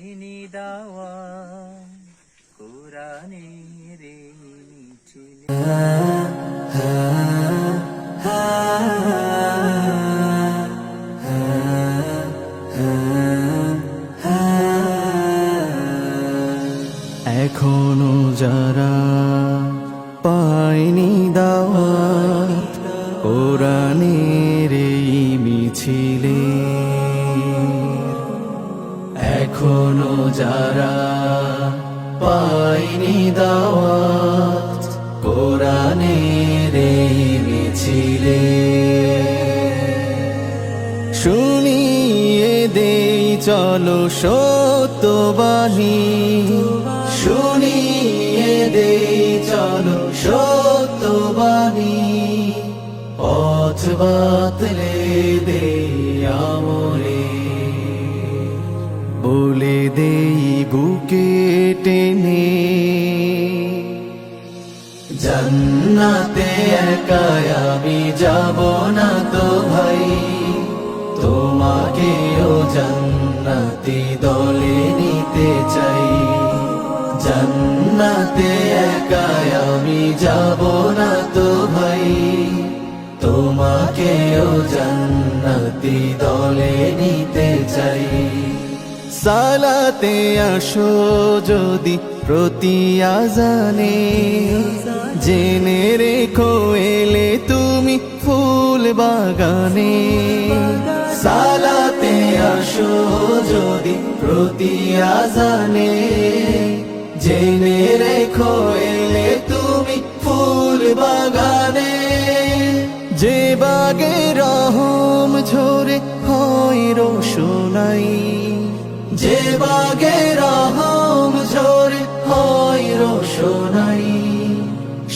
পাইনি দাওয়া কোরআনের মিছিলে। এখনো যারা পায়নি দাওয়াত কোরআনের এই মিছিলে, এখনো যারা পায়নি দাওয়াত কোরআনের এই মিছিলে, শুনিয়ে দেই চলো সত্যবাণী, শুনিয়ে দেই চলো সত্যবাণী, পথ বাতলে দেই আমরে, বলে দেই বুকে টেনে, জান্নাতে একাই আমি যাব না তো ভাই, তোমাকেও জান্নাতি দলে নিতে চাই, জান্নাতে একাই আমি যাব না তো ভাই, তোমাকেও জান্নাতি দলে নিতে চাই। সালাতে আসো যদি প্রতি আজানে, জেনে রেখো এলে তুমি ফুল বাগানে, সালাতে আসো যদি প্রতি আজানে, জেনে রেখো এলে তুমি ফুল বাগানে, যে বাগে রহম ঝরে হয় রোশনাই, যে বাগে রহম ঝরে হয় রোশনাই,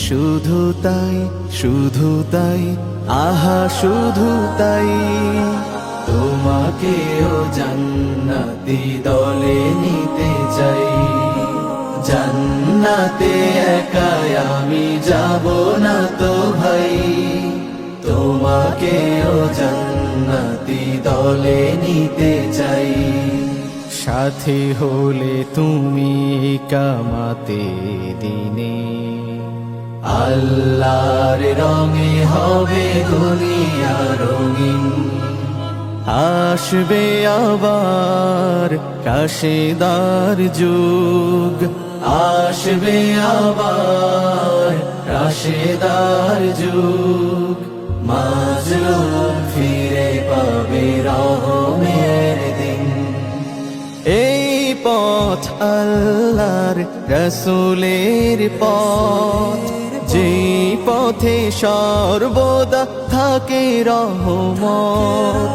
শুধু তাই শুধু তাই আহা শুধু তাই, তোমাকেও জান্নাতি দলে নিতে চাই, জান্নাতে একাই আমি যাব না তো ভাই, তোমাকেও জান্নাতি দলে নিতে চাই, সাথী হলে তুমি কামাতে দিনে, আল্লাহর রঙে হবে দুনিয়া রঙিন, আসবে আবার রাশেদার যুগ, আসবে আবার রাশেদার যুগ, মাজলুম ফিরে পাবে রহমের দিন, এই পথ আল্লাহর রাসূলের পথ, যেই পথে সর্বদা থাকে রহমত,